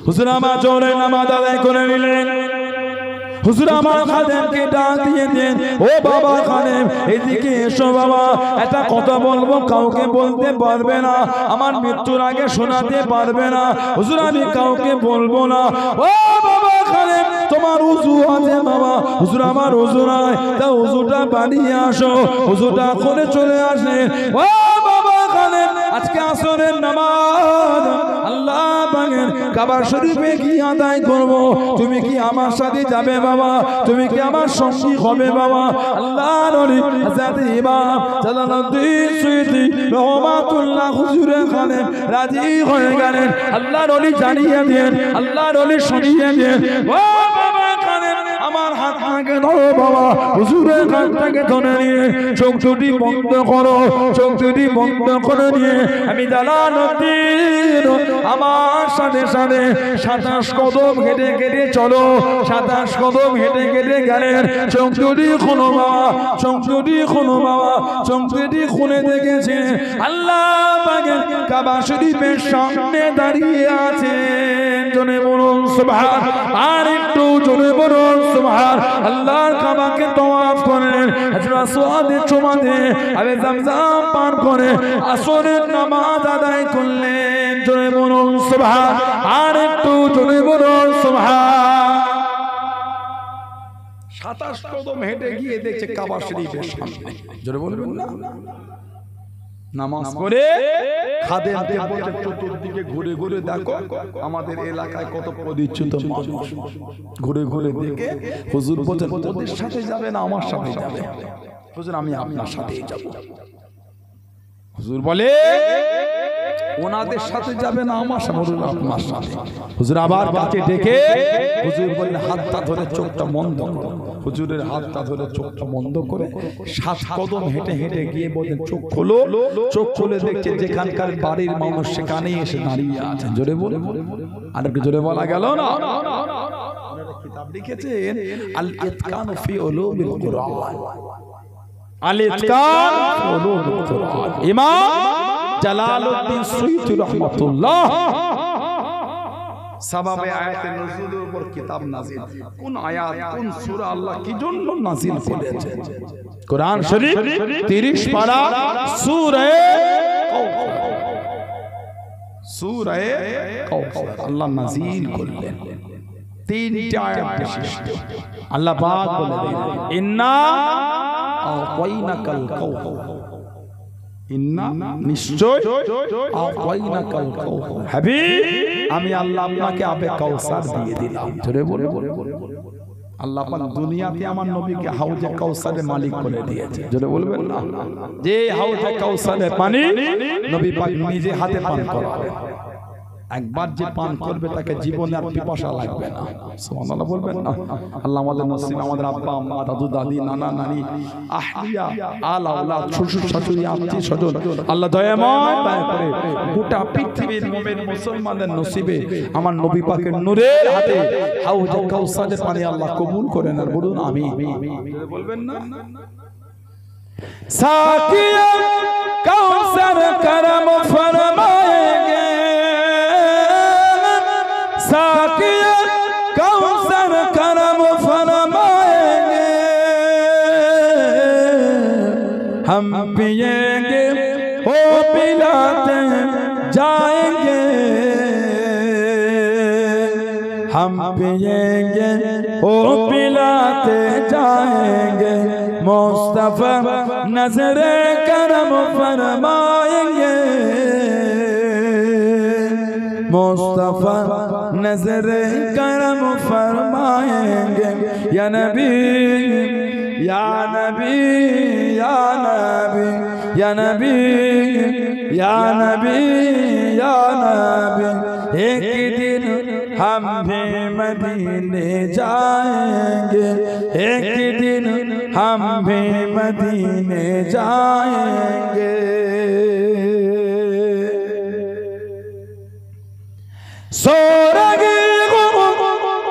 হুজুর আমার জোরে নামাজ আদায় করে নিলেন। হুজুর আমার খাদেমকে ডাক দিয়ে দেন, ও বাবা খাদেম এদিকে এসো বাবা, একটা কথা বলবো, কাউকে বলতে পারবে না, আমার মৃত্যুর আগে শোনাতে পারবে না। হুজুর আমি কাউকে বলবো না। ও বাবা খাদেম তোমার উযু আছে বাবা? হুজুর আমার উযু নাই। তা উযুটা বানিয়ে আসো। উযুটা করে চলে আসে। ও বাবা খাদেম আজকে আসরের নামাজ আল্লাহ পাকের কাবা শরীফে কি আদায় করব, তুমি কি আমার সাথে যাবে বাবা? তুমি কি আমার সঙ্গী হবে বাবা? আল্লাহর ওলি হযরত ইমাম জালালউদ্দিন সুয়ুতী রহমাতুল্লাহ হুজুরে খাদেম রাজি হয়ে গেলেন। আল্লাহর ওলি জানিয়ে দেন, আল্লাহর ওলি শুনিয়ে দেন, ও বাবা খাদেম আমার হাত থেকে ধরো বাবা। হুজুরের হাত থেকে ধরে নিয়ে চোখ দুটি বন্ধ করো, চোখ দুটি বন্ধ করে নিয়ে আমি জালালউদ্দিন আমার সাথে সাথে 27 কদম হেঁটে হেঁটে চলো। 27 কদম হেঁটে হেঁটে গেলেন। চোখ দুটি খুলো বাবা, চোখ দুটি খুলো বাবা। চোখ দুটি খুলে দেখেছে আল্লাহ পাকের কাবা শরীফের সামনে দাঁড়িয়ে আছেন। জোরে বলুন সুবহান, আর একটু জোরে বলুন সুবহান। আল্লাহর কাবাকে তওয়াফ করলেন, হাজর আসওয়াদের চুমা দিয়ে আবে zamzam পান করে আসরের নামাজ আদায় করলেন। জোরে বলুন সুবহান, আর একটু জোরে বলুন সুবহান। 27 কদম হেঁটে গিয়ে দেখছে কাবা শরীফের সামনে। জোরে বলবেন না? নামাজ পড়ে খাদেমকে বলতে চতুর্দিকে ঘুরে ঘুরে দেখো আমাদের এলাকায় কত পরিচিত মানুষ। ঘুরে ঘুরে দেখে হুজুর বলেন ওদের সাথে যাবে না আমার সাথে যাবে? হুজুর আমি আপনার সাথেই যাব। হুজুর বলে ওনাদের সাথে যাবে না আমার সাথে, আপনার সাথে। হুজুর আবার কাছে ডেকে হুজুর বললেন হাতটা ধরে চোখটা বন্ধ করো। হুজুরের হাতটা ধরে চোখটা বন্ধ করে 7 কদম হেঁটে হেঁটে গিয়ে বলেন চোখ খোলো। চোখ খুলে দেখছে যেখানকার বাড়ির মানুষ সেখানেই এসে দাঁড়িয়ে আছেন। জোরে বলে আর একটু জোরে বলা গেল না? কিতাব লিখেছেন আল ইতকান ফি উলুমিল কুরআন, আল ইতকান ফি উলুমিল কুরআন, ইমাম জালালউদ্দিন সুয়ুতী রহমাতুল্লাহ সাবাবে আয়াতে নজুলের উপর কিতাব নাজিল। কোন আয়াত কোন সূরা আল্লাহ কি জন্য নাজিল করেছে? কোরআন শরীফ 30 পারা সূরা কাউসার, সূরা কাউসার আল্লাহ নাজিল করলেন। 3টা আয়াত বিশিষ্ট। আল্লাহ পাক বলে দিলেন ইন্না আতাইনাকাল কাউসার, ইন্না নিশ্চয় আতাইনাকাল কাউসার, হাবিব আমি আল্লাহ আপনাকে আবে কাউসার দিয়ে দিলাম। জোরে বলে আল্লাহ পাক দুনিয়াতে আমার নবীকে হাউজে কাউসারের মালিক করে দিয়েছে। জোরে বলবেন না? যে হাউজে কাউসারের পানি নবী পাক নিজে হাতে পান করাবেন। একবার যে পান করবে তাকে জীবনে আর পিপাসা লাগবে না। সুবহানাল্লাহ বলবেন না? আল্লাহ আমাদের নসিব, আমাদের আব্বা আম্মা দাদু দাদি নানা নানি আহলিয়া আল আওলাদ শ্বশুর শাশুড়ি আত্মীয় স্বজন আল্লাহ দয়াময় দয়া করে গোটা পৃথিবীর মুমিন মুসলমানদের নসিবে আমার নবী পাকের নূরের হাতে হাউজে কাউসারের পানি আল্লাহ কবুল করেন। আর বলুন আমিন। বলবেন না? সাকিয়া কাউসার করম ফরমায়েঙ্গে, साकिया कौसर करम फरमाएंगे, हम पिएंगे वो पिलाते जाएंगे, हम पिएंगे वो पिलाते जाएंगे, मुस्तफा नजरे करम फरमाएंगे, मुस्तफा नजरे करम फरमाएंगे, या नबी या नबी या नबी या नबी या नबी या नबी, एक दिन हम भी मदीने जाएंगे, एक दिन हम भी मदीने जाएंगे। सोरगी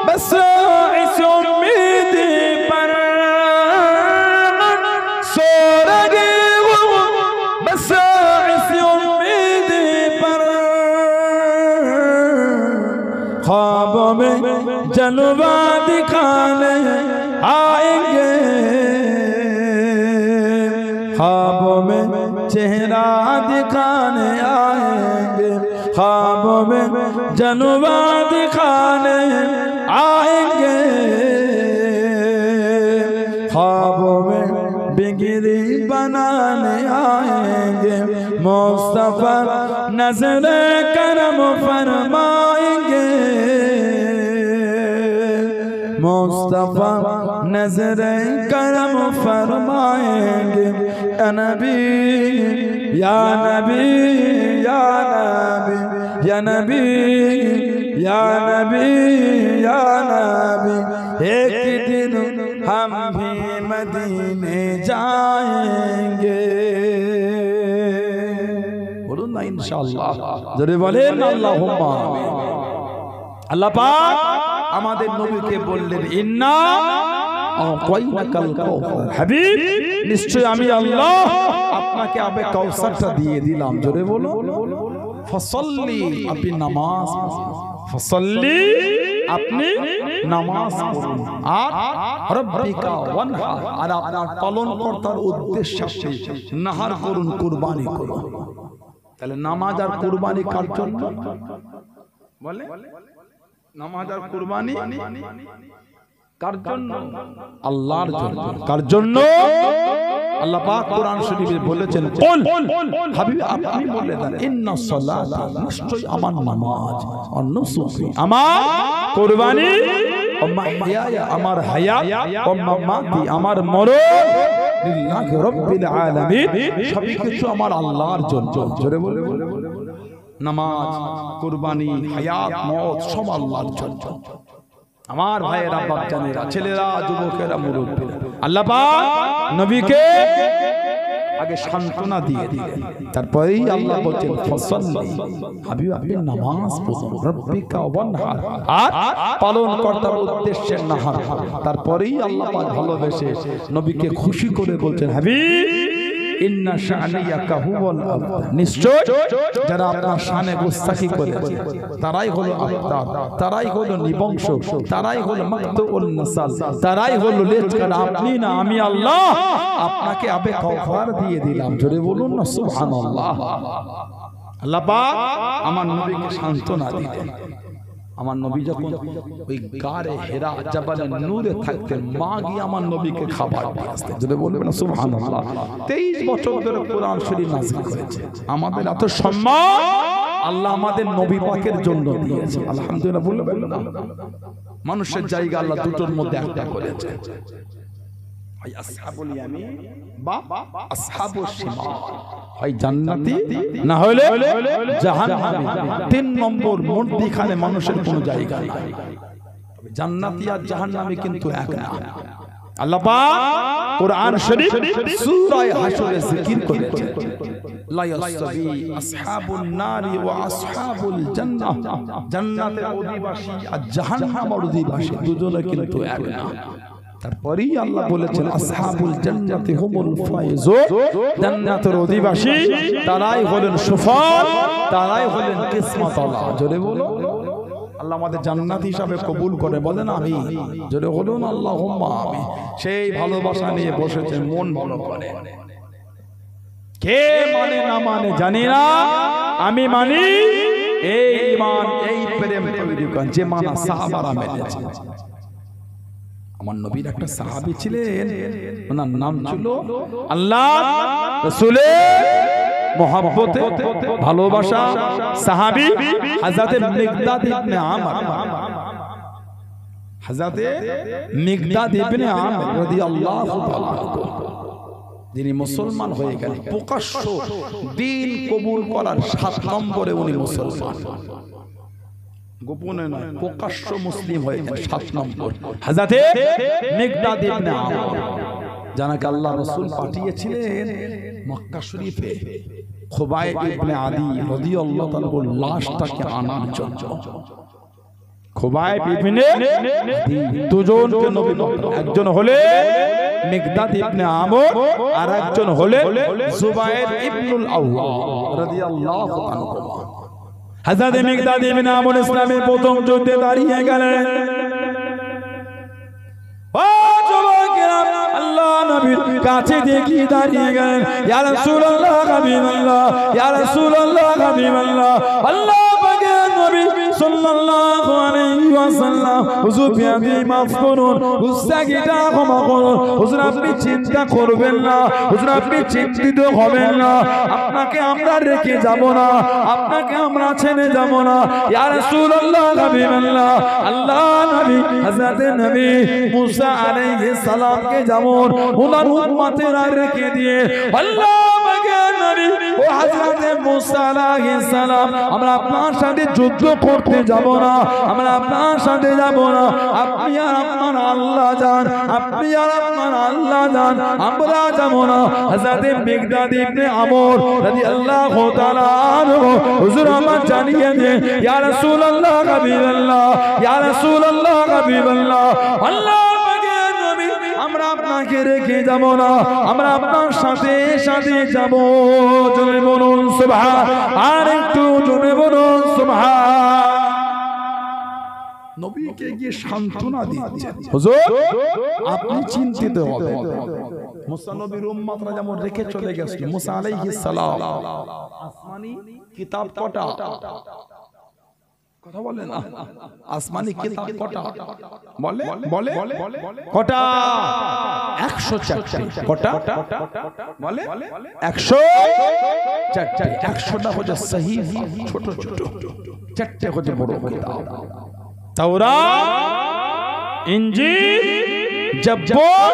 बस इस उम्मीद पर, सोरगी बस इस उम्मीद पर, ख्वाबों में जलवा दिखाने आएंगे, ख्वाबों में चेहरा दिखाने आएंगे, ख्वाबों में जलवा दिखाने आएंगे, ख्वाबों में बिगड़ी बनाने आएंगे, मुस्तफा नज़रे करम फरमाएंगे, मुस्तफा नज़रे करम फरमाएंगे। या नबी या नबी या नबी या नबी या नबी या नबी, एक दिन हम भी मदीने जाएंगे। बोलूं ना इंशाअल्लाह, जरे बोलें अल्लाहुम्मा आमीन। अल्लाह पाक আমাদের নবীকে বললেন ইন্না আ'তাইনাকাল কাউসার, হাবিব নিশ্চয় আমি আল্লাহ আপনাকে আবে কাউসারটা দিয়ে দিলাম। জোরে বলো ফসল্লি, আপনি নামাজ ফসল্লি, আপনি নামাজ পড়ুন, আর রব্বিকা ওয়ানহার, আর আপনার পালনকর্তার উদ্দেশ্যে নাহার করুন, কুরবানি করুন। তাহলে নামাজ আর কুরবানি কার জন্য বলে? নামাজ আর কুরবানি কার জন্য? আল্লাহর জন্য। কার জন্য? আল্লাহ পাক কোরআন শরীফে বলেছেন, কুল হাবিব আপনি বলে দেন, ইন্নাস সালাতা, নিশ্চয় আমার নামাজ, ওয়া নুসুকি, আমার কুরবানি, ওয়া মাহইয়া, আমার হায়াত, ওয়া মামাতি, আমার মরণ, লিল্লাহি রাব্বিল আলামিন, সবই কিছু আমার আল্লাহর জন্য। জোরে বলে নামাজ, কুরবানি, হায়াত, মওত সব আল্লাহর জন্য। আমার ভাইয়েরা, বাচ্চারা, ছেলেরা, যুবকেরা, মুরব্বীরা, আল্লাহ পাক নবীকে আগে সান্ত্বনা দিয়ে দিলেন, তারপরেই আল্লাহ বলেন ফসল্লি, হাবিব আপনি নামাজ পড়ুন, রব্বিকা ওয়ানহার, আর পালনকর্তার উদ্দেশ্যে নাহার। তারপরেই আল্লাহ পাক ভালোবেসে নবীকে খুশি করে বলছেন, হাবিব ইন্না শানিয়াকা হুয়াল আবতার, নিশ্চয় যারা আপনার শানে গুস্তাখি করেছে তারাই হলো আবতার, তারাই হলো নিবংশ, তারাই হলো মাকতুউন নাসাল, তারাই হলো লেজকার। আপনি না, আমি আল্লাহ আপনাকে আবে কাউসার দিয়ে দিলাম। জোরে বলুন না সুবহানাল্লাহ। আল্লাহ পাক আমার নবীকে সান্ত্বনা দিলেন। আমার নবী যখন ওই গারে হেরা জাবালে নূরে থাকতেন, মা গিয়ে আমার নবীকে খাবার দিয়ে আসতেন। যদি বলবেন না সুবহানাল্লাহ। 23 বছর ধরে কোরআন শরীফ নাযিল হয়েছে। আমাদের এত সম্মান আল্লাহ আমাদের নবী পাকের জন্য দিয়েছে। আলহামদুলিল্লাহ বলবেন না। মানুষের জায়গা আল্লাহ দুটোর মধ্যে একটা করেছে, হয় আসহাবুল ইয়ামিন বা আসহাবুশ শিমাল, হয় জান্নাতি না হলে জাহান্নামী। 3 নম্বর মধ্যখানে মানুষের কোনো জায়গা নেই। জান্নাতি আর জাহান্নামী কিন্তু এক না। আল্লাহ পাক কোরআন শরীফ সূরা হাশরে জিকির করেছেন, লা ইয়াসবি আসহাবুন নারি ওয়া আসহাবুল জান্নাহ, জান্নাতের অধিবাসী আর জাহান্নামের অধিবাসী দুজনে কিন্তু এক না। তারপরেই আল্লাহ বলেছেন আসহাবুল জান্নাতি হুমুল ফাইজুন, জান্নাতের অধিবাসী তারাই হলেন সফল, তারাই হলেন কিসমতওয়ালা। জোরে বলো আল্লাহ আমাদের জান্নাত হিসাবে কবুল করে, বলেন আমিন। জোরে বলুন আল্লাহুম্মা আমিন। সেই ভালোবাসা নিয়ে বসেছেন, মন ভালো করে। কে মানে না মানে জানি না, আমি মানি। এই ঈমান, এই প্রেম তৈরি করেন যে মানা সাহাবারা মেনেছে। আমার নবীর একটা সাহাবী ছিলেন, ওনার নাম ছিল আল্লাহ রাসূলের মহব্বতে ভালোবাসা সাহাবী হযরত মিকদাদ ইবনে আমর। হযরত মিকদাদ ইবনে আমর রাদিয়াল্লাহু তাআলা যিনি মুসলমান হয়ে গেলেন, প্রকাশ্য দ্বীন কবুল করার 7 নম্বরে উনি মুসলমান, গোপনে নয় প্রকাশ্য মুসলিম হয়ে গেলেন 7 নম্বর। হযরত মিকদাদ ইবনে আমর যাকে আল্লাহ রাসূল পাঠিয়েছিলেন মক্কা শরীফে খুবাইব ইবনে আদি রাদিয়াল্লাহু তাআলা লাশটাকে আনার জন্য। খুবাইব ইবনে আদি দুজনকে নবী পাঠালেন, একজন হলে মিকদাদ ইবনে আমর আর একজন হলে জুবায়ের ইবনুল আওয়াম রাদিয়াল্লাহু আনহু। হযরত মিকদাদ ইবনে আমর ইসলামের প্রথম যুদ্ধে দাঁড়িয়ে গেলেন। ও যুবকেরা, আল্লাহ নবীর কাছে দেখি দাঁড়িয়ে গেলেন। ইয়া রাসূলুল্লাহ হাবিবাল্লাহ, ইয়া রাসূলুল্লাহ হাবিবাল্লাহ, আল্লাহ পাকের নবী সাল্লাল্লাহু আলাইহি ওয়াসাল্লাম, হুজুর বিয়াদি মাফ করুন, গুস্তাখিটা ক্ষমা করুন, হুজুর আপনি চিন্তা করবেন না, হুজুর আপনি চিন্তিত হবেন না, আপনাকে আমরা রেখে যাব না, আপনাকে আমরা ছেড়ে যাব না। ইয়া রাসূলুল্লাহ হাবিবাল্লাহ, আল্লাহ নবী হযরত নবী মুসা আলাইহিস সালামকে যেমন ওনার উম্মতেরা রেখে দিয়ে আল্লাহ পাকের নবী ও হযরত মুসা আলাইহিস সালাম, আমরা আপনার সাথে যুদ্ধ করতে যাব না, আমরা আপনার সাথে যাব না, আপনি আর আপনার আল্লাহ যান, আপনি আর আপনার আল্লাহ যান, আমরা যাব না। হযরত মিকদাদ ইবনে আমর রাদিয়াল্লাহু তাআলা আনহু হুজুর আমার জানিয়ে দেন, ইয়া রাসূলুল্লাহ হাবিবাল্লাহ, ইয়া রাসূলুল্লাহ হাবিবাল্লাহ, আল্লাহ পাকের নবী আমরা আপনাকে রেখে যাব না, আমরা আপনার সাথে সাথে যাব। জোরে বলুন সুবহান, আর একটু জোরে বলুন সুবহান। নবীকে গিয়ে সান্ত্বনা দিচ্ছেন, হুজুর আপনি চিন্তিত হবেন। মুসা নবীর উম্মতরা যেমন রেখে চলে গেছে, মুসা আলাইহিস সালাম আসমানি কিতাব কটা? কথা বলে না, আসমানি কিতাব কটা? বলে বলে কটা? 104টি। কটা? বলে 104টি। 100টা হচ্ছে সহিহ ছোট ছোট, 4টে হচ্ছে বড় কিতাব। তাওরাত, ইনজিল, জাবুর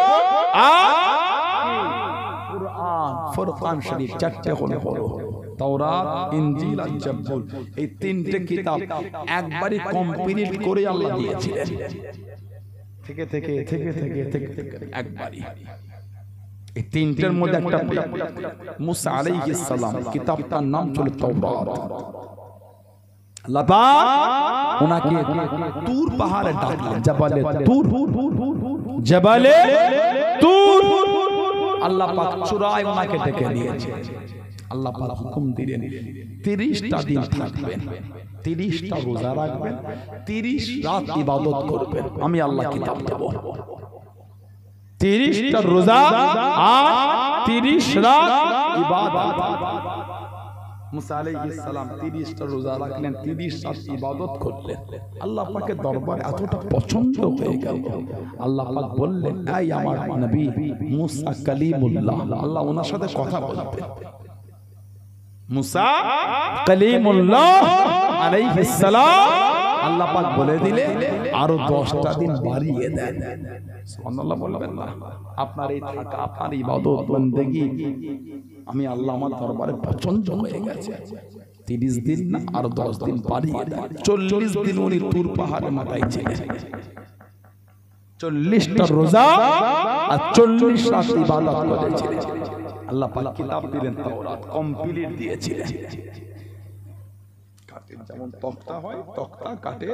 আর কুরআন, ফুরকান শরীফ, 4টে হলো বড়। তাওরাত, ইনজিল আর জাবুর, এই 3টে কিতাব একবারই কমপ্লিট করে আল্লাহ দিয়েছিলেন, থেকে থেকে থেকে থেকে থেকে একবারই। এই 3টের মধ্যে একটা মুসা আলাইহিস সালাম, কিতাবটার নাম ছিল তাওরাত। আল্লাহ পাক ওনাকে তুর পাহাড়ে ডাকলেন, জাবালে তুর, জাবালে তুর। আল্লাহ পাক চূড়ায় ওনাকে ডেকে নিয়েছে। আল্লাহ পাক হুকুম দিলেন 30টা দিন থাকবেন, 30টা রোজা রাখবেন, 30 রাত ইবাদত করবেন, আমি আল্লাহ কিতাব দেব। 30টা রোজা আর 30 রাত ইবাদত। মুসা আলাইহিস সালাম 30টা রোজা রাখলেন, 30 রাত ইবাদত করলেন। আল্লাহ পাকের দরবারে এতটা পছন্দ হয়ে গেল, আল্লাহ পাক বললেন, এই আমার নবী মুসা কালিমুল্লাহ, আল্লাহ ওনার সাথে কথা বলতেন। মুসা কালিমুল্লাহ আলাইহিস সালাম, আল্লাহ পাক বলে দিলে আরো 10টা দিন বাড়িয়ে দেন। সুবহানাল্লাহ বলবেন না? আপনার এই থাকা, আপনার ইবাদত বندگی আমি আল্লাহ আমার দরবারে পছন্দ হয়ে গেছে। 30 দিন না, আর 10 দিন বাড়িয়ে দেন। 40 দিন উনি তুর পাহাড়ে মাথায় ছিলেন, 40টা রোজা আর 40 রাত ইবাদত করেছিলেন। আল্লাহ পাক কিতাব দিলেন, তাওরাত কমপ্লিট দিয়েছিলেন। কাটে যেমন তক্তা হয়, তক্তা কাটে,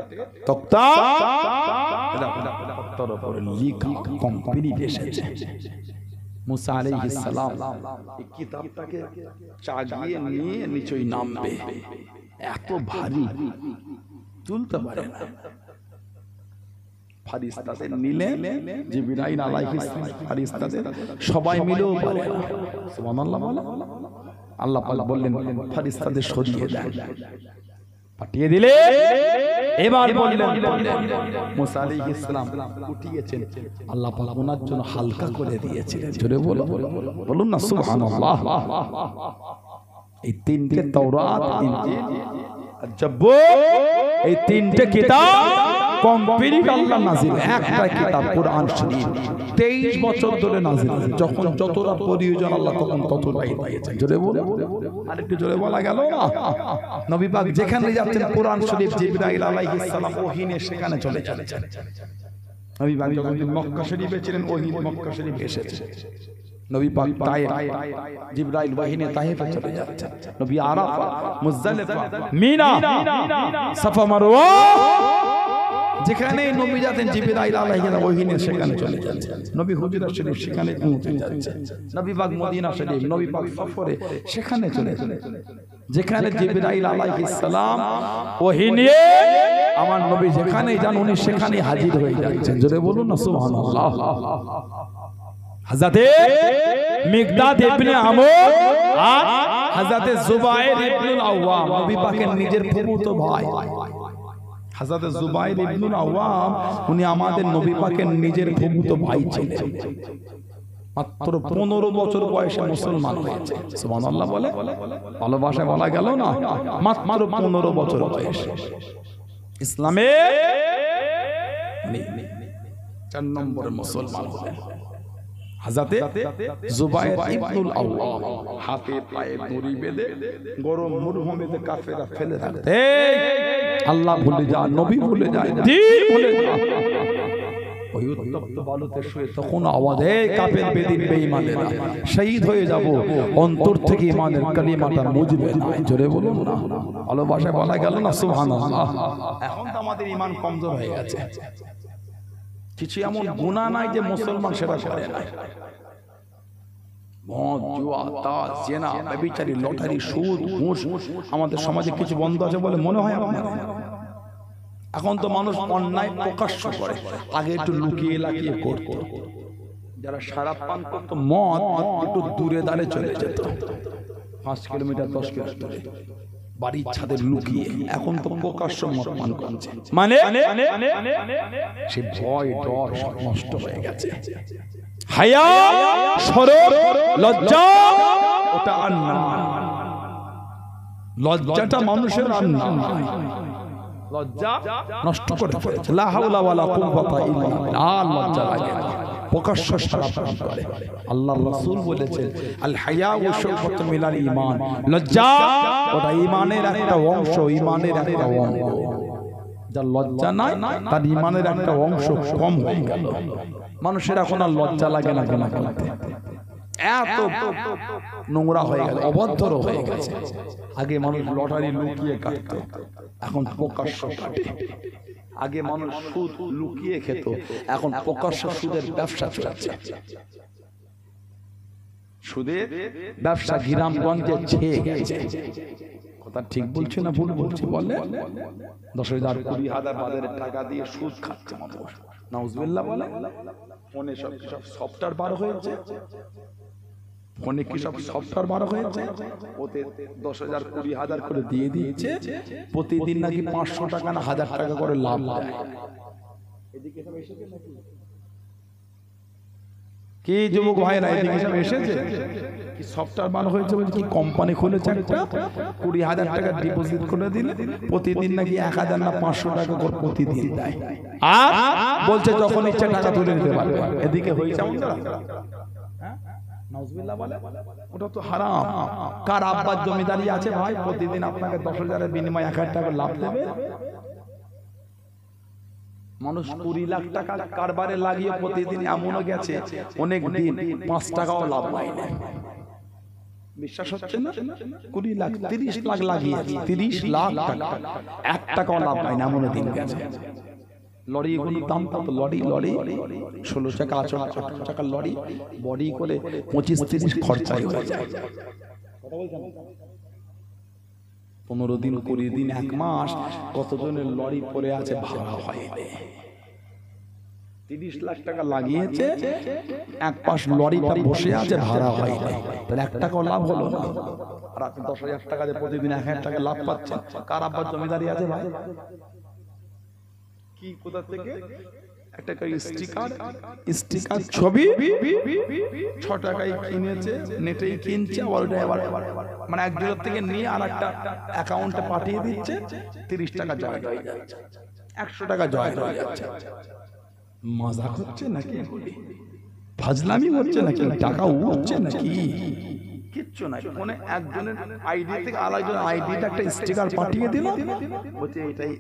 তক্তা তক্তার উপরে লেখা কমপ্লিট এসেছে। মুসা আলাইহিস সালাম এই কিতাবটাকে চাগিয়ে নিয়ে নিচেই নামবে, এত ভারী তুলতে পারে না। ফারিস্তাদের নিলেন, জিবরাইল আলাইহিস সালাম ফারিস্তাদের সবাই মিলেও পারে না। সুবহানাল্লাহ বলেন। আল্লাহ পাক বললেন ফারিস্তাদের সরিয়ে দেন, পাঠিয়ে দিলে। এবার বললেন মুসা আলাইহিস সালাম উঠিয়েছেন, আল্লাহ পাক ওনার জন্য হালকা করে দিয়েছিলেন। জোরে বলুন না সুবহানাল্লাহ। এই 3টে তাওরাত, ইনজিল আর জাবুর, এই 3টে কিতাব কমপ্লিট আল্লাহ নাযিল। একটা কিতাব কোরআন শরীফ 23 বছর ধরে নাযিল, যখন যতটা প্রয়োজন আল্লাহ তখন ততটাই দিয়েছেন। জোরে বলুন, আরেকটু জোরে বলা গেল না? নবী পাক যেখানে যাচ্ছেন কোরআন শরীফ, জিবরাইল আলাইহিস সালাম ওহী নিয়ে সেখানে চলে যাচ্ছেন। নবী পাক যখন মক্কা শরীফে ছিলেন, ওহী মক্কা শরীফে এসেছে। নবী পাক তায়েফ, জিবরাইল ওহী নিয়ে তায়েফে চলে যাচ্ছেন। নবী আরাফা, মুজদালিফা, মিনা, সাফা, মারওয়া, যেখানে নবী যাতেন জিবরাইল আলাইহিস সালাম ওহী নিয়ে সেখানে চলে যাচ্ছেন। নবী হুজরা শরীফ সেখানে পৌঁছে যাচ্ছেন। নবী পাক মদিনা শরীফ, নবী পাক সফরে সেখানে চলে যাচ্ছেন। যেখানে জিবরাইল আলাইহিস সালাম ওহী নিয়ে আমার নবী যেখানেই যান উনি সেখানেই হাজির হয়ে যাচ্ছেন। জোরে বলুন না সুবহানাল্লাহ। হযরতে মিকদাদ ইবনে আমর আর হযরতে জুবায়ের ইবনুল আওয়াম নবী পাকের নিজের ফুফুতো ভাই। হযরতে জুবায়ের ইবনুল আওয়াম উনি আমাদের নবী পাকের নিজের ফুফুতো ভাই ছিলেন। মাত্র 15 বছর বয়সে মুসলমান হয়েছে। সুবহানাল্লাহ বলে ভালোবাসা বলা গেল না, মাত্র 15 বছর বয়সে ইসলামে 4 নম্বরের মুসলমান হলেন। হযরতে জুবায়ের ইবনুল আওয়াম হাতে পায়ে দড়ি বেঁধে গরম মরুভূমিতে কাফেররা ফেলে রাখতে, আল্লাহ ভুলে যা, নবী ভুলে যায়, দ্বীন ভুলে যা। ওই উত্তপ্ত বালুতে শুয়ে তখন আওয়াজ, এই কাফের বেদিন বেঈমানেরা শহীদ হয়ে যাব, অন্তর থেকে ঈমানের কালিমাটা মুজবে না। জোরে বলুন না, ভালোবাসা বলা গেল না সুবহানাল্লাহ। এখন তো আমাদের ঈমান কমজোর হয়ে গেছে। কিছু এমন গুনাহ নাই যে মুসলমান সেটা করে না। মদ, জুয়া, তাস, জেনা, ব্যভিচারী, লটারি, সুদ, ঘুষ আমাদের সমাজে কিছু বন্ধ আছে বলে মনে হয় আপনার? এখন তো মানুষ অন্যায় প্রকাশ্য করে, আগে একটু লুকিয়ে লাকিয়ে করত। যারা সারা পান করতো মদ একটু দূরে দাঁড়ে চলে যেত, 5 কিলোমিটার 10 কিলোমিটার বাড়ির ছাদে লুকিয়ে। এখন তো প্রকাশ্য মদ পান করছে, মানে সে ভয় ডর সব নষ্ট হয়ে গেছে। হায়া, শরম, লজ্জা ওটা আর না। লজ্জাটা মানুষের আর না, লজ্জা নষ্ট করে ফেলেছে। লা হাওলা ওয়ালা কুওয়াতা ইল্লা বিল্লাহ। লজ্জা লাগে না, প্রকাশ্য সারা পান করে। আল্লাহর রাসূল বলেছেন, আল হায়া ওয়া শুবাতুম মিনাল ঈমান। লজ্জা ওটা ঈমানের একটা অংশ, ঈমানের একটা অঙ্গ। যার লজ্জা নাই তার ঈমানের একটা অংশ কম হয়ে গেল। মানুষের এখন আর লজ্জা লাগে না গুনাহ করতে, এত নোংরা হয়ে গেল, অভদ্র হয়ে গেছে। আগে মানুষ লটারি লুকিয়ে কাটতো, এখন প্রকাশ্য কাটে। আগে মানুষ সুদ লুকিয়ে খেত, এখন প্রকাশ্য সুদের ব্যবসা চলছে। সুদের ব্যবসা গ্রামগঞ্জে ছেয়ে গেছে। কথা ঠিক বলছি না ভুল বলছি? বলে 10,000 20,000 বাজারের টাকা দিয়ে সুদ খাচ্ছে মানুষ। নাউজুবিল্লাহ বলে। ফোনে সব সফটওয়্যার বার হয়েছে, ফোনে কি সব সফটওয়্যার বার হয়েছে, ওতে 10,000 20,000 করে দিয়ে দিয়েছে। প্রতিদিন নাকি 500 টাকা না 1000 টাকা করে লাভ দেয়। এদিকে সব এসেছে নাকি? কি যুবক ভাইরা এদিকে সব এসেছে? কি সফটওয়্যার বার হয়েছে বলে কি কোম্পানি খুলেছে একটা, 20,000 টাকা ডিপোজিট করে দিলে প্রতিদিন নাকি 1000 না 500 টাকা করে প্রতিদিন দেয়। আর বলছে যখন ইচ্ছা টাকা তুলে নিতে পারবে। এদিকে হয়েছে আমরা, নাউজুবিল্লাহ বলে। ওটা তো হারাম। কার আব্বার জমিদারি আছে ভাই, প্রতিদিন আপনাকে 10,000 এর বিনিময়ে 1000 টাকা লাভ দেবে? মানুষ 20 লাখ টাকা কারবারে লাগিয়ে প্রতিদিন এমনও গেছে অনেক দিন 5 টাকাও লাভ হয় না। বিশ্বাস হচ্ছে না? 20 লাখ 30 লাখ লাগিয়ে 30 লাখ টাকা 1 টাকাও লাভ হয় না, এমন দিন গেছে। লরি এগুলোর দাম কত? লরি 16 টাকা 18 টাকার লরি বডি করে 25-30 খরচাই হয়ে যায়। কথা বলছেন? 15 দিন 20 দিন 1 মাস কতজনের লরি পড়ে আছে ভাড়া হয়নি। 30 লাখ টাকা লাগিয়েছে, 1 পাশ লরিটা বসে আছে ভাড়া হয়নি, তাহলে 1 টাকাও লাভ হলো না। আর আপনি 10,000 টাকা দিয়ে প্রতিদিন 1000 টাকা লাভ পাচ্ছেন। কার আব্বার জমিদারি আছে ভাই? কি কোথা থেকে একটা স্টিকার ছবি 6 টাকায় কিনেছে, নেটেই কিনছে, আবার মানে একজনের থেকে নিয়ে আর একটা অ্যাকাউন্টে পাঠিয়ে দিচ্ছে, 30 টাকা জয় হয়ে যাচ্ছে, 100 টাকা জয় হয়ে যাচ্ছে। মজাক হচ্ছে নাকি? ফাজলামি হচ্ছে নাকি? টাকা উঠছে নাকি? কিচ্ছু নাই। ফোনে একজনের আইডি থেকে আরেকজনের আইডিতে একটা স্টিকার পাঠিয়ে দিল, বলছে এটাই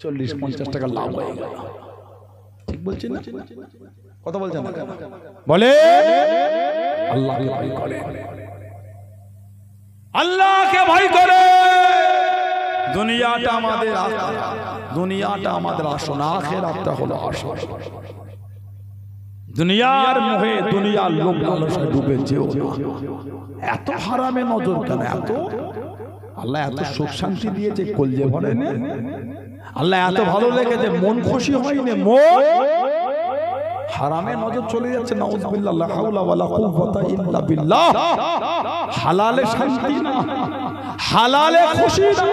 40-50 টাকা লাভ হয়ে গেল। ঠিক বলছেন না? কথা বলছেন না? বলে আল্লাহকে ভয় করে, আল্লাহকে ভয় করে। দুনিয়াটা আমাদের আসল, দুনিয়াটা আমাদের আসল, আখিরাতটা হলো আসল। দুনিয়ার মোহে, দুনিয়ার লোভ লালসায় ডুবে যেও না। এত হারামে নজর কেন? এত আল্লাহ এত সুখ শান্তি দিয়েছে কলজে ভরে নে, আল্লাহ এত ভালো লেগেছে মন খুশি হয়নি, মন হারামে নজর চলে যাচ্ছে। নাউযুবিল্লাহ, লা হাওলা ওয়ালা কুওয়াতা ইল্লা বিল্লাহ। হালালে শান্তি না, হালালে খুশি না,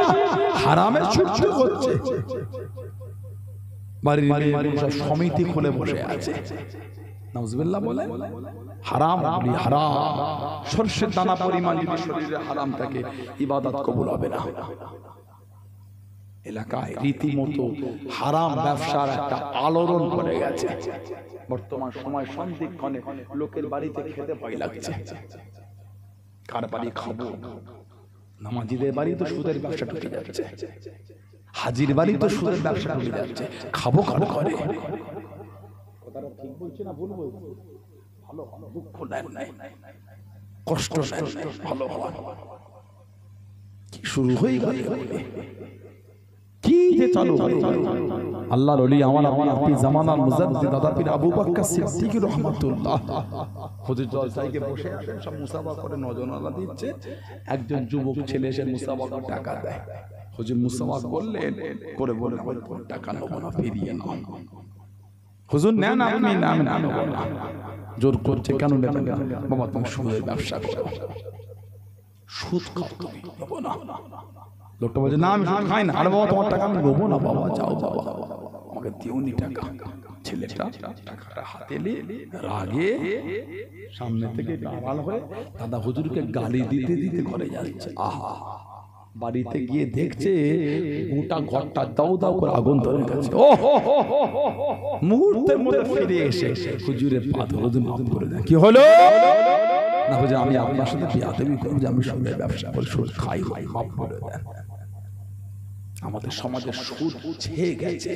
হারামে ছুটতে হচ্ছে। বাড়ির সব সমিতি খুলে বসে আছে, নাউযুবিল্লাহ বলে হারাম বলি হারাম। সরষের দানা পরিমাণ যদি শরীরে হারাম থাকে ইবাদত কবুল হবে না। এলাকায় রীতিমতো হারাম ব্যবসার একটা আলোড়ন পড়ে গেছে। বর্তমান সময় সন্ধিক্ষণে লোকের বাড়িতে খেতে ভয় লাগছে, কার বাড়ি খাবো। নামাজিদের বাড়ি তো সুদের ব্যবসা ঢুকে যাচ্ছে, হাজির বাড়ি তো সুদের ব্যবসা ঢুকে যাচ্ছে, খাবো কার ঘরে। কথাটা ঠিক বলছি না ভুল বলছি? ভালো দুঃখ নাই, কষ্ট নাই, ভালো কি শুরু হয়ে গেল, কি যে চালু হয়ে গেল। আল্লাহর ওলি আমার আপনি জামানার মুজাদ্দিদ দাদা পীর আবু বকর সিদ্দিক রাহমাতুল্লাহ হুজুর জলসাইকে বসে আছেন, সব মুসাফা করে নজরানা দিচ্ছে। একজন যুবক ছেলে এসে মুসাফাকে টাকা দেয়। হুজুর মুসাফা করলেন, করে বলে টাকা নেব না, ফিরিয়ে নাও। হুজুর নেন, আপনি না, আমি নেব না। জোর করছে, কেন নেবেন? বাবা তুমি সুদের ব্যবসা করো, সুদ খাও, তুমি নেব না। লোকটা বলছে না আমি সুদ খাই না। আরে বাবা তোমার টাকা আমি নেবো না, বাবা যাও বাবা, আমাকে দিওনি টাকা। ছেলেটা টাকাটা হাতে নিয়ে রাগে সামনে থেকে আড়াল হয়ে দাদা হুজুরকে গালি দিতে দিতে ঘরে যাচ্ছে। আহা, বাড়িতে গিয়ে দেখছে গোটা ঘরটা দাও দাও করে আগুন ধরে গেছে। ও মুহূর্তের মধ্যে ফিরে এসে হুজুরের পা ধরে মাফ করে দেন। কি হলো না হুজুর, আমি আপনার সাথে বিয়াদবি করব, যে আমি সুদের ব্যবসা করি, সুদ খাই, মাফ করে দেন। আমাদের সমাজে সুদ ছেয়ে গেছে।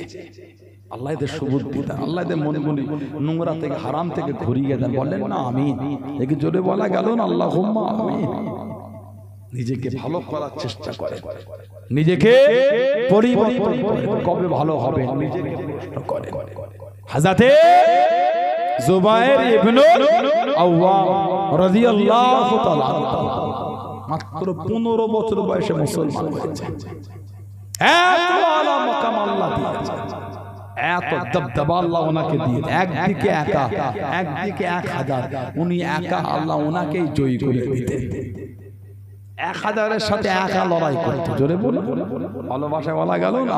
আল্লাহ এদের সুবুদ্ধি দেন, আল্লাহ এদের মনে মনে নোংরা থেকে হারাম থেকে ঘুরিয়ে দেন। বলেন না আমিন? একে জোরে বলা গেল না আল্লাহুম্মা আমিন। নিজেকে ভালো করার চেষ্টা করে, নিজেকে পরিবর্তন করে, কবে ভালো হবে নিজেকে প্রশ্ন করে। হযরতে যুবাইর ইবনে আওয়াম রাদিয়াল্লাহু তাআলা মাত্র 15 বছর বয়সে মুসলমান হয়েছে। এত আলা মাকাম আল্লাহ দিয়েছে, এত দবদবা আল্লাহ ওনাকে দিয়েছে। একদিকে একা, একদিকে 1000, উনি একা, আল্লাহ ওনাকেই জয়ী করে দিতেন। 1000-এর সাথে একা লড়াই করতে। জোরে বলে ভালোবাসায় বলা গেল না।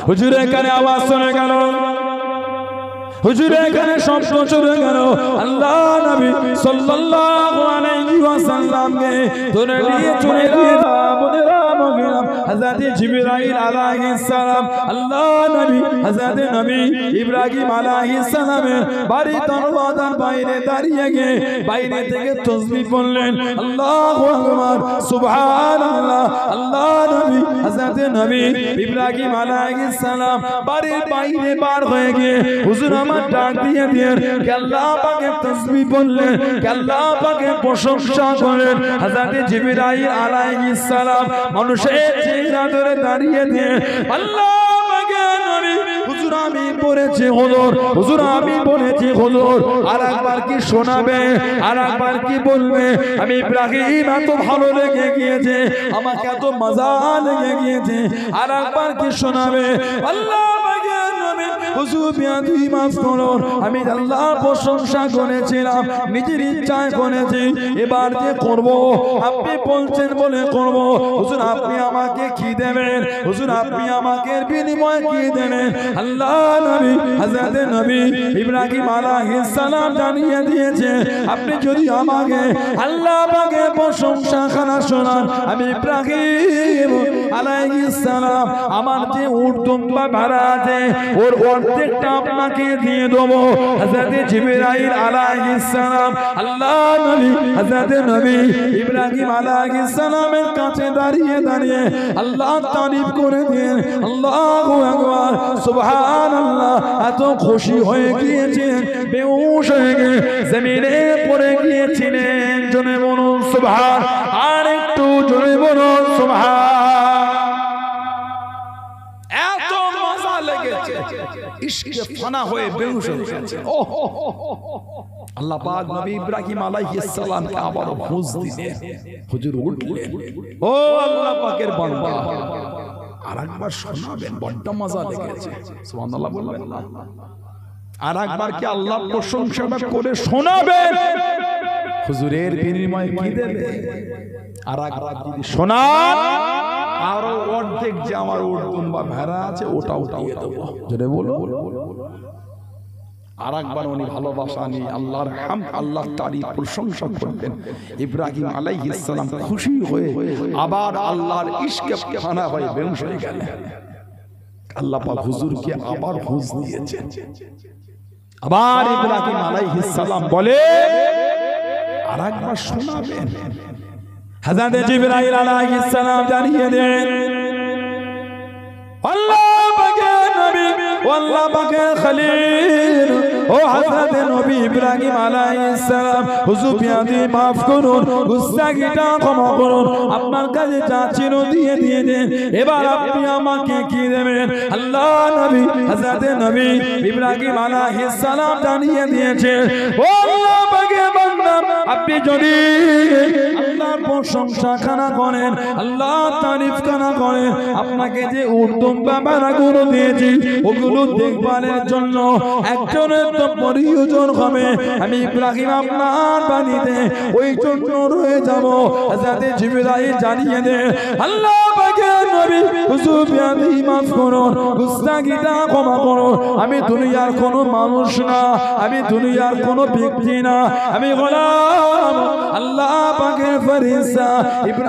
হুজুরের কানে আওয়াজ শুনে গেল, হুজুরের কানে শব্দ শুনে গেল। আল্লাহ নবী সাল্লাল্লাহু আলাইহি ওয়াসাল্লামকে ধরে নিয়ে চলে গেল। হযরত জিবরাইল আলাইহিস সালাম আল্লাহ নবী হযরত নবী ইব্রাহিম আলাইহিস সালামের বাড়ি দরওয়াজার বাইরে দাঁড়িয়ে গিয়ে বাইরে থেকে তাসবিহ পড়লেন, আল্লাহু আকবার, সুবহানাল্লাহ। আল্লাহ নবী হযরত নবী ইব্রাহিম আলাইহিস সালাম বাড়ির বাইরে বার হয়ে গিয়ে হুজুর আমার ডাক দিয়ে কে আল্লাহ পাকের তাসবিহ পড়লেন, কে আল্লাহ পাকের প্রশংসা করেন। হযরত জিবরাইল আলাইহিস সালাম মানুষের চেহারা ধরে দাঁড়িয়ে দিয়ে আল্লাহ পাকের নবী হুজুর আমি পড়েছি হুজুর, হুজুর আমি বলেছি হুজুর, আর একবার কি শোনাবে, আর একবার কি বলবে? আমি ইব্রাহিম এত ভালো লেগে গিয়েছে, আমাকে এত মজা লেগে গিয়েছে, আর একবার কি শোনাবে? আল্লাহ পাকের নবী হুজুর বিয়াদি মাফ করুন, আমি আল্লাহর প্রশংসা করেছিলাম, নিজের ইচ্ছায় করেছি, এবার যে করব আপনি বলছেন বলে করব। হুজুর আপনি আমাকে কি দেবেন? হুজুর আপনি আমাকে বিনিময়ে কি দেবেন? আল্লাহ নবী হযরত নবী ইব্রাহিম আলাইহিস সালাম জানিয়ে দিয়েছে, আপনি যদি আমাকে আল্লাহ পাকের প্রশংসা খানা শোনান, আমি ইব্রাহিম আলাইহিস সালাম আমার যে উট দুম্বা ভাড়া আছে ওর অর্ধেকটা আপনাকে দিয়ে দেব। হযরত জিবরাইল আলাইহিস সালাম আল্লাহ নবী হযরত নবী ইব্রাহিম আলাইহিস সালামের কাছে দাঁড়িয়ে দাঁড়িয়ে আল্লাহ তারিফ করে দেন, আল্লাহু আকবার, সুবহানাল্লাহ। এত খুশি হয়ে গিয়েছেন, বেহুশ হয়ে গিয়ে জমিনে পড়ে গিয়েছিলেন। জোরে বলুন সুবহান, আর একটু জোরে বলুন সুবহান। এত মজা লেগেছে, ইশকে ফানা হয়ে বেহুশ হয়ে গেছে। আল্লাহ পাক নবী ইব্রাহিম আলাইহিস সালামকে আবার হুঁশ দিলেন। হুজুর উঠলেন, ও আল্লাহ পাকের বান্দা আরেকবার শোনাবেন, বড্ড মজা লেগেছে। সুবহানাল্লাহ বলবেন না? আরেকবার কি আল্লাহ প্রশংসা করে শোনাবেন? হুজুরের বিনিময়ে কি দেবে? আরেকবার যদি শোনান, আরো অর্ধেক যে আমার উট দুম্বা ভেড়া আছে ওটাও দিয়ে দেবো। জোরে বলো। আরেকবার উনি ভালোবাসা নিয়ে আল্লাহর হামদ, আল্লাহর তারিফ, প্রশংসা করলেন। ইব্রাহিম আলাইহিস সালাম খুশি হয়ে আবার আল্লাহর ইশকে ফানা হয়ে বেহুশ হয়ে গেলেন। আল্লাহ পাক হুজুরকে আবার হুঁশ দিয়েছেন। আবার ইব্রাহিম আলাইহিস সালাম বলে আরেকবার শোনাবেন। হযরত জিবরাইল আলাইহিস সালাম জানিয়ে দেন, আল্লাহ পাকের নবী ও আল্লাহ পাকের খলিল ও হযরত নবী ইব্রাহিম আলাইহিস সালাম, হুজুর বিয়াদি maaf করুন, গুস্তাখিটা ক্ষমা করুন, আপনার কাছে যা ছিল দিয়ে দেন। এবার আপনি আমাকে কি দেবেন? আল্লাহ নবী হযরত নবী ইব্রাহিম আলাইহিস সালাম জানিয়ে দিয়েছে, ও আল্লাহ পাকের বান্দা, আপনি যদি আল্লাহর প্রশংসা কানা করেন, আল্লাহর তারিফ কানা করেন, আপনাকে যে উর্দুম্বা বানাগুলো দিয়েছি ওগুলো দেখভালের জন্য একজনের তো প্রয়োজন হবে। আমি ইব্রাহিম আপনার বাড়িতে ওই জন্য রয়ে যাব। হযরত জিবরাইল জানিয়ে দেন, আল্লাহ পাকের নবী হুজুর বিয়াদি maaf করুন, গুস্তাখিটা ক্ষমা করুন, আমি দুনিয়ার কোনো মানুষ না, আমি দুনিয়ার কোনো ব্যক্তি না, আমি গোলাম আল্লাহ পাকের ফেরেশতা।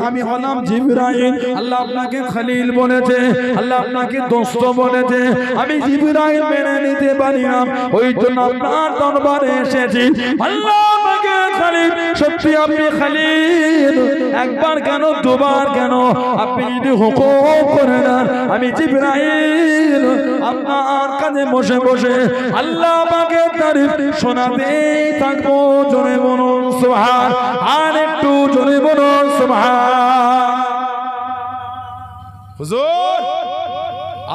আমি হলাম জিবরাইল। আল্লাহ আপনাকে খলিল বলেছে, আল্লাহ আপনাকে দোস্ত বলেছে, আমি জিবরাইল মেনে নিতে পারি না, ওই জন্য আপনার দরবারে এসেছি। আল্লাহ পাকের খলিল, সত্যি আপনি খলিল, একবার কেন দুবার কেন, আপনি যদি হুকুম করে দেন আমি জিবরাইল আপনার কাছে বসে বসে আল্লাহ পাকের তারিফ শোনাতেই থাকবো। জোরে বলুন সুবহান, আর একটু জোরে বলুন সুবহান। হুজুর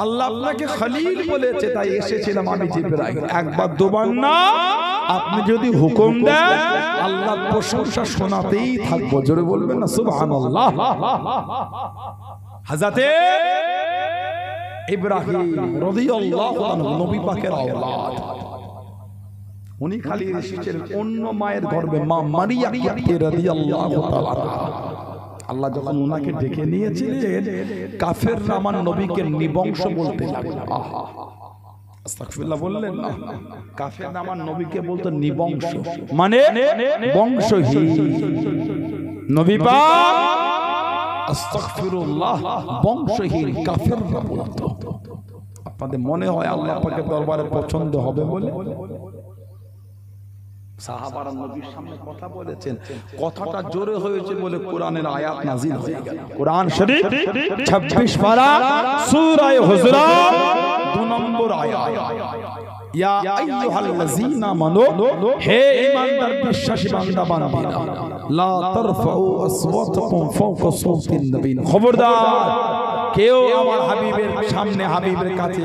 আল্লাহ আপনাকে খলিল বলেছে, তাই এসেছিলাম আমি জিবরাইল, একবার দুবার না, আপনি যদি হুকুম দেন আল্লাহর প্রশংসা শোনাতেই থাকবো। জোরে বলবেন না সুবহানাল্লাহ। হযরত ইব্রাহিম রাদিয়াল্লাহু আনহু নবী পাকের আওলাদ, উনি খালি এসেছিলেন অন্য মায়ের গর্ভে, মা মারিয়া রাদিয়াল্লাহু তাআলা। আল্লাহ যখন উনাকে ডেকে নিয়েছিলেন, কাফেররা আমার নবীকে নিবংশ বলতে লাগলো। আস্তাগফিরুল্লাহ বললেন না, কাফেররা আমার নবীকে বলতো নিবংশ, মানে বংশহীন। নবী পাক আস্তাগফিরুল্লাহ বংশহীন কাফেররা বলতো। আপনাদের মনে হয় আল্লাহ পাকের দরবারে পছন্দ হবে বলে? সাহাবারা নবীর সামনে কথা বলেছেন, কথাটা জোরে হয়েছে বলে কোরআনের আয়াত নাযিল হয়ে গেল। কোরআন শরীফ 26 পারা সূরা হুজুরাত 2 নম্বর আয়াত, ইয়া আইয়ুহাল্লাযীনা আমানু, হে ঈমানদার বিশ্বাসী বান্দা বান্দিরা, লা তারফাউ আসওয়াতাকুম ফাওকা সাওতিন নবী, খবরদার কেউ আমার হাবিবের সামনে, হাবিবের কাছে,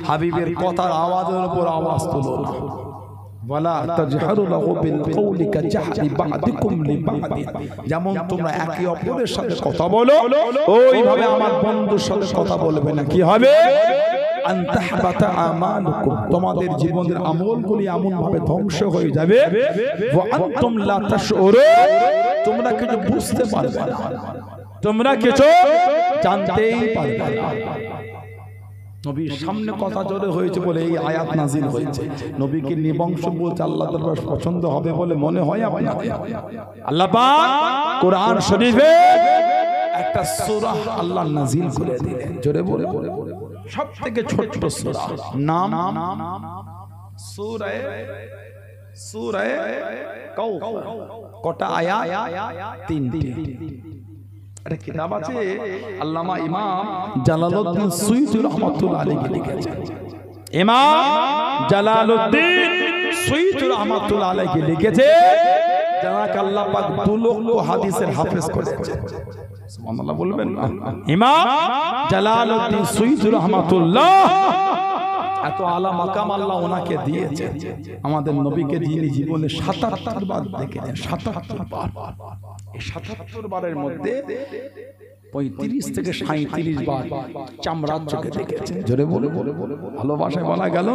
হাবিবের কথার আওয়াজের উপর আওয়াজ তুলো না। ওয়ালা তাজহারু লাহু বিল কওলি কাজহারি বা'দিকুম লিবা'দ, যেমন তোমরা একে অপরের সাথে কথা বলো ওইভাবে আমার বন্ধুর সাথে কথা বলবে না। কি হবে? আনতাহবাতা আমালুকুম, তোমাদের জীবনের আমলগুলি এমন ভাবে ধ্বংস হয়ে যাবে, ওয়া আনতুম লা তাশউরুন, তোমরা কিছু বুঝতে পারবে না, তোমরা কিছু জানতেই পারবে না। নবীর সামনে কথা জোরে হয়েছে বলে এই আয়াত নাযিল হয়েছে। নবীকে নিবংশ বলতে আল্লাহ দরবার পছন্দ হবে বলে মনে হয় আপনাদের? আল্লাহ পাক কোরআন শরীফে একটা সূরা আল্লাহ নাযিল করে দিলেন। জোরে বলে, সবথেকে ছোট্ট সূরা, নাম সূরা কাউসার। কটা আয়াত? 3টি। একটা কিতাব আছে, আল্লামা ইমাম জালালউদ্দিন সুয়ুতি রাহমাতুল্লাহ আলাইহি লিখেছেন। ইমাম জালালউদ্দিন সুয়ুতি রাহমাতুল্লাহ আলাইহি লিখেছে, যাকে আল্লাহ পাক 2 লক্ষ হাদিসের হাফেজ করেছেন। সুবহানাল্লাহ বলবেন। ইমাম জালালউদ্দিন সুয়ুতি রাহমাতুল্লাহ এত আলা মাকাম আল্লাহ ওনাকে দিয়েছে। আমাদের নবীকে যিনি জীবনে ৭৭ বার দেখেছেন, ৭৭ বার। এই ৭৭ বারের মধ্যে ৩৫ থেকে ৩৭ বার চামড়ার চোখে দেখেছেন। জোরে বলে ভালোবাসায় বলা গেল